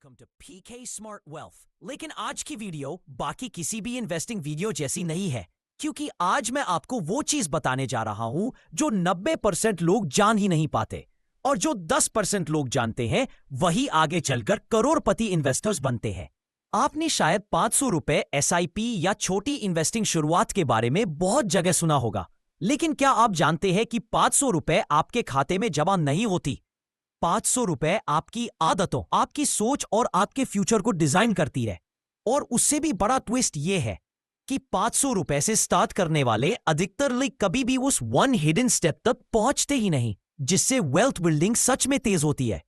Welcome to PK smart wealth. लेकिन आज की वीडियो बाकी किसी भी इन्वेस्टिंग वीडियो जैसी नहीं है, क्योंकि आज मैं आपको वो चीज बताने जा रहा हूं जो 90% लोग जान ही नहीं पाते, और जो 10% लोग जानते हैं वही आगे चलकर करोड़पति इन्वेस्टर्स बनते हैं। आपने शायद 500 रुपए एसआईपी या छोटी इन्वेस्टिंग शुरुआत के बारे में बहुत जगह सुना होगा, लेकिन क्या आप जानते हैं कि 500 रुपए आपके खाते में जमा नहीं होती? 500 रुपए आपकी आदतों, आपकी सोच और आपके फ्यूचर को डिजाइन करती है। और उससे भी बड़ा ट्विस्ट यह है कि 500 रुपए से स्टार्ट करने वाले अधिकतर लोग कभी भी उस वन हिडन स्टेप तक पहुंचते ही नहीं जिससे वेल्थ बिल्डिंग सच में तेज होती है।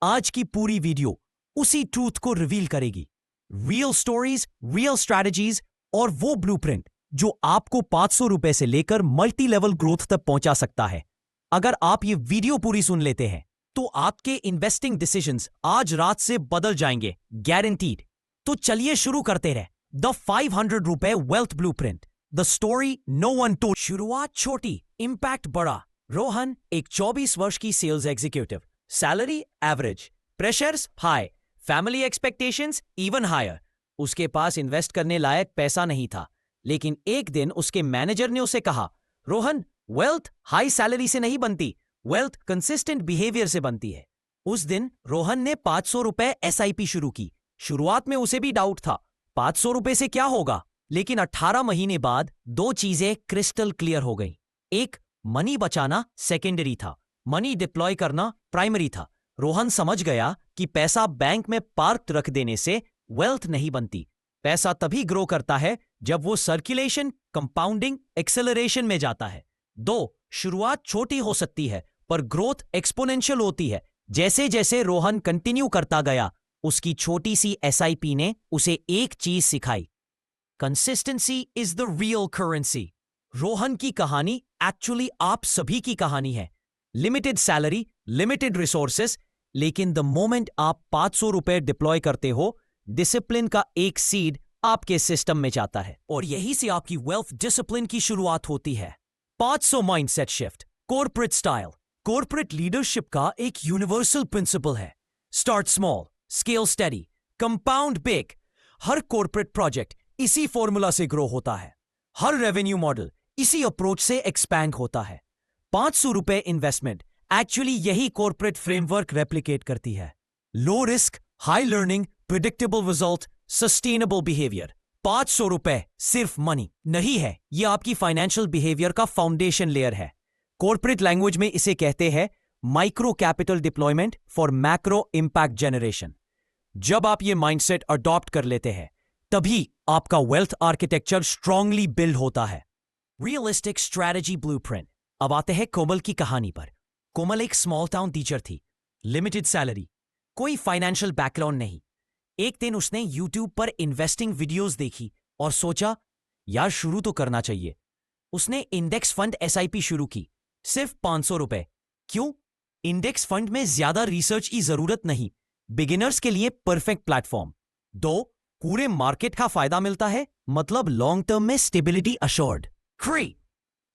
आज की पूरी वीडियो उसी ट्रूथ को रिवील करेगी। रियल स्टोरीज, रियल स्ट्रैटेजीज और वो ब्लूप्रिंट जो आपको 500 रुपए से लेकर मल्टी लेवल ग्रोथ तक पहुंचा सकता है। अगर आप ये वीडियो पूरी सुन लेते हैं तो आपके इन्वेस्टिंग डिसीजंस आज रात से बदल जाएंगे, गारंटीड। तो चलिए शुरू करते रहे। द 500 रुपए wealth blueprint, the story no one told. शुरुआत छोटी, इंपैक्ट बड़ा। रोहन एक 24 वर्ष की sales executive, salary average, pressures high, family expectations even higher. उसके पास इन्वेस्ट करने लायक पैसा नहीं था, लेकिन एक दिन उसके मैनेजर ने उसे कहा, रोहन, वेल्थ हाई सैलरी से नहीं बनती, वेल्थ कंसिस्टेंट बिहेवियर से बनती है। उस दिन रोहन ने 500 रुपए एसआईपी शुरू की। शुरुआत में उसे भी डाउट था, 500 रुपए से क्या होगा, लेकिन 18 महीने बाद दो चीजें क्रिस्टल क्लियर हो गई। एक, मनी बचाना सेकेंडरी था, मनी डिप्लॉय करना प्राइमरी था। रोहन समझ गया कि पैसा बैंक में पार्क रख देने से वेल्थ नहीं बनती। पैसा तभी ग्रो करता है जब वो सर्कुलेशन, कंपाउंडिंग, एक्सेलरेशन में जाता है। दो, शुरुआत छोटी हो सकती है पर ग्रोथ एक्सपोनेंशियल होती है। जैसे जैसे रोहन कंटिन्यू करता गया, उसकी छोटी सी एसआईपी ने उसे एक चीज सिखाई, consistency is the real currency. Rohan की कहानी एक्चुअली आप सभी की कहानी है। लिमिटेड सैलरी, लिमिटेड रिसोर्सेस, लेकिन द मोमेंट आप 500 रुपए डिप्लॉय करते हो, डिसिप्लिन का एक सीड आपके सिस्टम में जाता है, और यही से आपकी वेल्थ डिसिप्लिन की शुरुआत होती है। 500 mindset shift, corporate style. Corporate leadership का एक यूनिवर्सल प्रिंसिपल है, start small, scale steady, compound big. हर कॉर्पोरेट प्रोजेक्ट इसी फॉर्मूला से ग्रो होता है, हर रेवेन्यू मॉडल इसी अप्रोच से एक्सपैंड होता है। 500 रुपए इन्वेस्टमेंट एक्चुअली यही कॉर्पोरेट फ्रेमवर्क रेप्लिकेट करती है। Low risk, high learning, predictable result, sustainable behaviour. 500 रुपए सिर्फ मनी नहीं है, यह आपकी फाइनेंशियल बिहेवियर का फाउंडेशन लेयर है। कॉर्पोरेट लैंग्वेज में इसे कहते हैं micro capital deployment for macro impact generation. जब आप ये माइंडसेट अडॉप्ट कर लेते हैं, तभी आपका वेल्थ आर्किटेक्चर स्ट्रांगली बिल्ड होता है। Realistic strategy blueprint. अब आते हैं कोमल की कहानी पर। कोमल एक स्मॉल टाउन टीचर थी, लिमिटेड सैलरी, कोई फाइनेंशियल बैकग्राउंड नहीं। एक दिन उसने यूट्यूब पर इन्वेस्टिंग वीडियोस देखी और सोचा, यार शुरू तो करना चाहिए। उसने इंडेक्स फंड एसआईपी शुरू की, सिर्फ 500 रुपए। क्यों? इंडेक्स फंड में ज्यादा रिसर्च की जरूरत नहीं, बिगिनर्स के लिए परफेक्ट प्लेटफॉर्म। 2, पूरे मार्केट का फायदा मिलता है, मतलब लॉन्ग टर्म में स्टेबिलिटी अश्योर्ड। 3,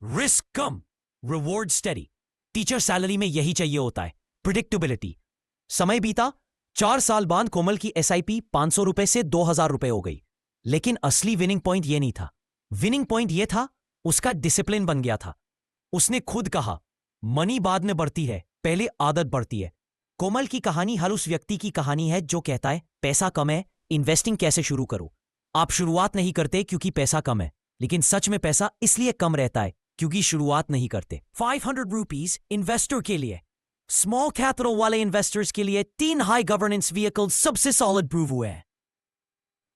रिस्क कम, रिवॉर्ड स्टेडी। टीचर सैलरी में यही चाहिए होता है, प्रिडिक्टेबिलिटी। समय बीता, 4 साल बाद कोमल की एसआईपी 500 रुपए से 2000 रुपए हो गई। लेकिन असली विनिंग पॉइंट यह नहीं था। विनिंग पॉइंट यह था, उसका डिसिप्लिन बन गया था। उसने खुद कहा, मनी बाद में बढ़ती है, पहले आदत बढ़ती है। कोमल की कहानी हर उस व्यक्ति की कहानी है जो कहता है, पैसा कम है, इन्वेस्टिंग कैसे शुरू करूं। आप शुरुआत नहीं करते क्योंकि पैसा कम है, लेकिन सच में पैसा इसलिए कम रहता है क्योंकि शुरुआत नहीं करते। 500 रुपीज इन्वेस्टर के लिए, स्मॉल कैपिटल वाले इन्वेस्टर्स के लिए 3 हाई गवर्नेंस व्हीकल्स सबसे सॉलिड प्रूव हुए हैं।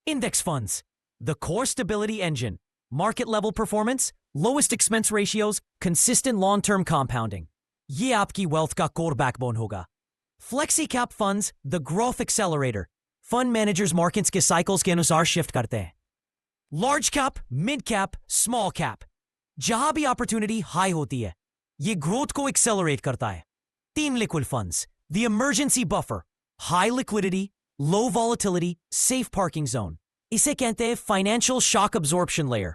Index funds, the core stability engine, market level performance, lowest expense ratios, consistent long term compounding. ये आपकी वेल्थ का कोर बैकबोन होगा। Flexi cap funds, the growth accelerator. Fund managers markets के cycles के अनुसार shift करते हैं। Large cap, mid cap, small cap, जहां भी अपॉर्चुनिटी हाई होती है, ये ग्रोथ को एक्सेलरेट करता है। 3 liquid funds, the emergency buffer, high liquidity, low volatility, safe parking zone. इसे कहते हैं फाइनेंशियल शॉक अब्जॉर्प्शन लेयर।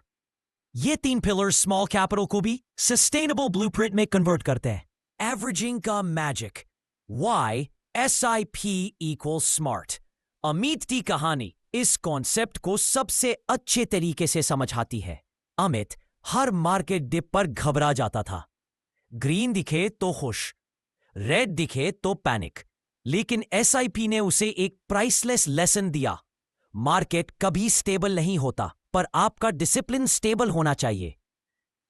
ये 3 पिलर्स स्मॉल कैपिटल को भी सस्टेनेबल ब्लूप्रिंट में कन्वर्ट करते हैं। एवरेजिंग का magic, why SIP equals smart. Amit की कहानी इस कॉन्सेप्ट को सबसे अच्छे तरीके से समझाती है। अमित हर मार्केट डिप पर घबरा जाता था। ग्रीन दिखे तो खुश, रेड दिखे तो पैनिक। लेकिन एसआईपी ने उसे एक प्राइसलेस लेसन दिया। मार्केट कभी स्टेबल नहीं होता, पर आपका डिसिप्लिन स्टेबल होना चाहिए।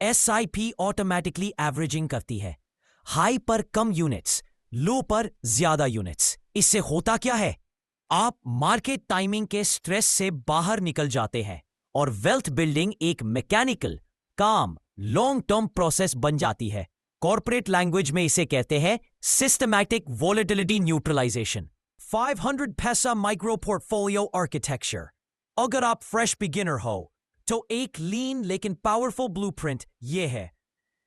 एसआईपी ऑटोमेटिकली एवरेजिंग करती है, हाई पर कम यूनिट्स, लो पर ज्यादा यूनिट्स। इससे होता क्या है? आप मार्केट टाइमिंग के स्ट्रेस से बाहर निकल जाते हैं और वेल्थ बिल्डिंग एक मैकेनिकल, काम, लॉन्ग टर्म प्रोसेस बन जाती है। कॉर्पोरेट लैंग्वेज में इसे कहते हैं सिस्टमैटिक वोलेटिलिटी न्यूट्रलाइजेशन। 500 पैसा माइक्रो पोर्टफोलियो आर्किटेक्चर। अगर आप फ्रेश बिगिनर हो तो एक लीन लेकिन पावरफुल ब्लूप्रिंट ये है।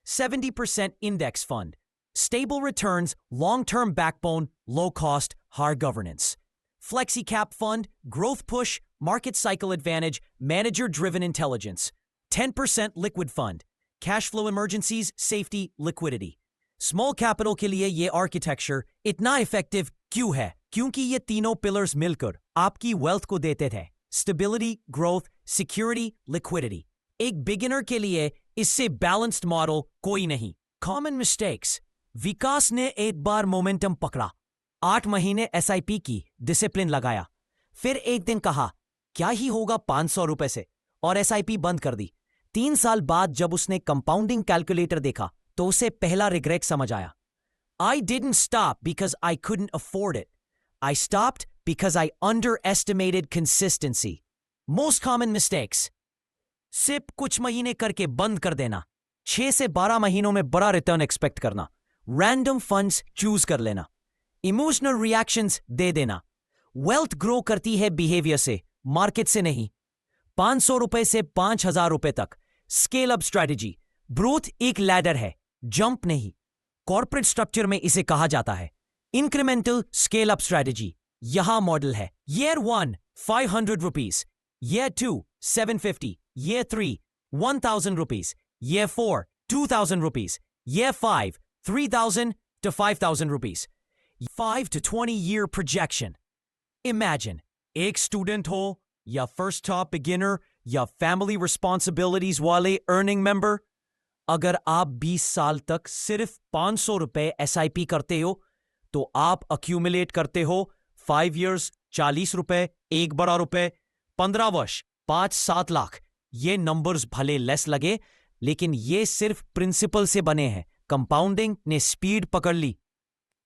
70% index fund, stable returns, long term backbone, low cost, high governance. Flexi cap fund, growth push, market cycle advantage, manager driven intelligence. 10% liquid fund, cash flow emergencies, safety, liquidity. Small capital के लिए ये architecture इतना effective क्यों है? क्योंकि ये तीनों pillars मिलकर आपकी wealth को देते थे। Stability, growth, security, liquidity. एक beginner के लिए इससे balanced model कोई नहीं। Common mistakes. विकास ने एक बार momentum पकड़ा, 8 महीने एसआईपी की, डिसिप्लिन लगाया, फिर एक दिन कहा क्या ही होगा 500 रुपए से, और एसआईपी बंद कर दी। 3 साल बाद जब उसने कंपाउंडिंग कैलकुलेटर देखा तो उसे पहला रिग्रेट समझ आया। I didn't stop because I couldn't afford it, I stopped because I under estimated consistency. Most common mistakes. सिर्फ कुछ महीने करके बंद कर देना, 6 से 12 महीनों में बड़ा रिटर्न एक्सपेक्ट करना, रैंडम फंड्स चूज कर लेना, इमोशनल रिएक्शंस दे देना। वेल्थ ग्रो करती है बिहेवियर से, मार्केट से नहीं। 500 रुपए से 5000 रुपए तक स्केल अप स्ट्रैटेजी। ग्रोथ एक लैडर है, जंप नहीं। कॉर्पोरेट स्ट्रक्चर में इसे कहा जाता है इंक्रीमेंटल स्केल अप स्ट्रैटेजी। यहां मॉडल है year 1 500 rupees, year 2 750, year 3 1000 rupees, year 4 2000 rupees, year 5 3000 to 5000 rupees. 5 to 20 year projection. Imagine, एक स्टूडेंट हो या फर्स्ट टॉप बिगिनर या फैमिली रिस्पॉन्सिबिलिटीज वाले अर्निंग मेंबर, अगर आप 20 साल तक सिर्फ 500 रुपए एसआईपी करते हो तो आप अक्यूमुलेट करते हो 5 years 40 रुपए, 1 बड़ा रुपए, 15 वर्ष 5-7 लाख। ये नंबर्स भले लेस लगे, लेकिन ये सिर्फ प्रिंसिपल से बने हैं। कंपाउंडिंग ने स्पीड पकड़ ली।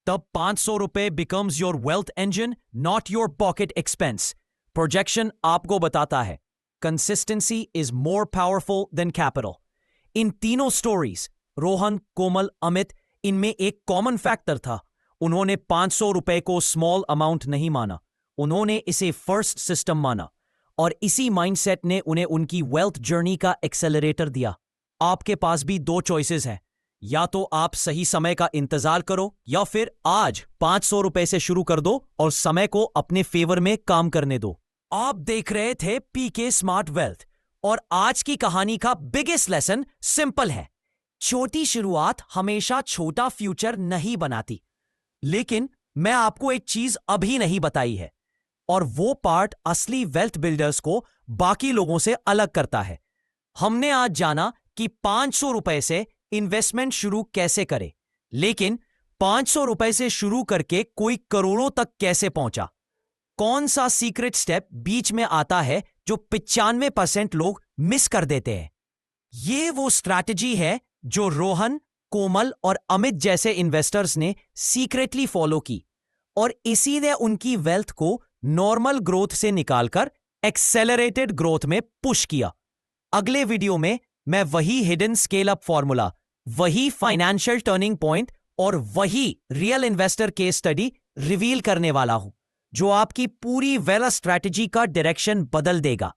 तब 500 रुपए becomes your wealth engine, not your pocket expense. Projection आपको बताता है consistency is more powerful than capital. इन तीनों स्टोरीज, रोहन, कोमल, अमित, इनमें एक कॉमन फैक्टर था। उन्होंने 500 रुपए को स्मॉल अमाउंट नहीं माना, उन्होंने इसे फर्स्ट सिस्टम माना, और इसी माइंडसेट ने उन्हें उनकी वेल्थ जर्नी का एक्सेलरेटर दिया। आपके पास भी 2 चॉइसेस हैं, या तो आप सही समय का इंतजार करो या फिर आज 500 रुपए से शुरू कर दो और समय को अपने फेवर में काम करने दो। आप देख रहे थे पीके स्मार्ट वेल्थ, और आज की कहानी का बिगेस्ट लेसन सिंपल है। छोटी शुरुआत हमेशा छोटा फ्यूचर नहीं बनाती। लेकिन मैं आपको एक चीज अभी नहीं बताई है, और वो पार्ट असली वेल्थ बिल्डर्स को बाकी लोगों से अलग करता है। हमने आज जाना कि 500 रुपए से इन्वेस्टमेंट शुरू कैसे करें, लेकिन 500 रुपए से शुरू करके कोई करोड़ों तक कैसे पहुंचा। कौन सा सीक्रेट स्टेप बीच में आता है जो 95% लोग मिस कर देते हैं। ये वो स्ट्रैटेजी है जो रोहन, कोमल और अमित जैसे इन्वेस्टर्स ने सीक्रेटली फॉलो की, और इसी ने उनकी वेल्थ को नॉर्मल ग्रोथ से निकालकर एक्सेलरेटेड ग्रोथ में पुश किया। अगले वीडियो में मैं वही हिडन स्केल अप फॉर्मूला, वही फाइनेंशियल टर्निंग पॉइंट और वही real investor case study reveal करने वाला हूं, जो आपकी पूरी वेल्थ स्ट्रैटेजी का डायरेक्शन बदल देगा।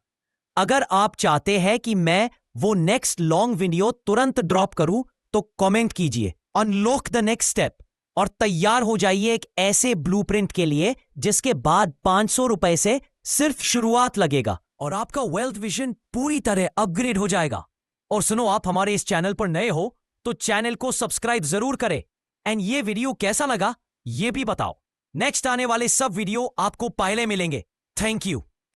अगर आप चाहते हैं कि मैं वो नेक्स्ट लॉन्ग वीडियो तुरंत ड्रॉप करूं तो कमेंट कीजिए अनलॉक द नेक्स्ट स्टेप, और तैयार हो जाइए एक ऐसे ब्लूप्रिंट के लिए जिसके बाद 500 रुपए से सिर्फ शुरुआत लगेगा और आपका वेल्थ विजन पूरी तरह अपग्रेड हो जाएगा। और सुनो, आप हमारे इस चैनल पर नए हो तो चैनल को सब्सक्राइब जरूर करें, एंड ये वीडियो कैसा लगा ये भी बताओ। नेक्स्ट आने वाले सब वीडियो आपको पहले मिलेंगे। Thank you.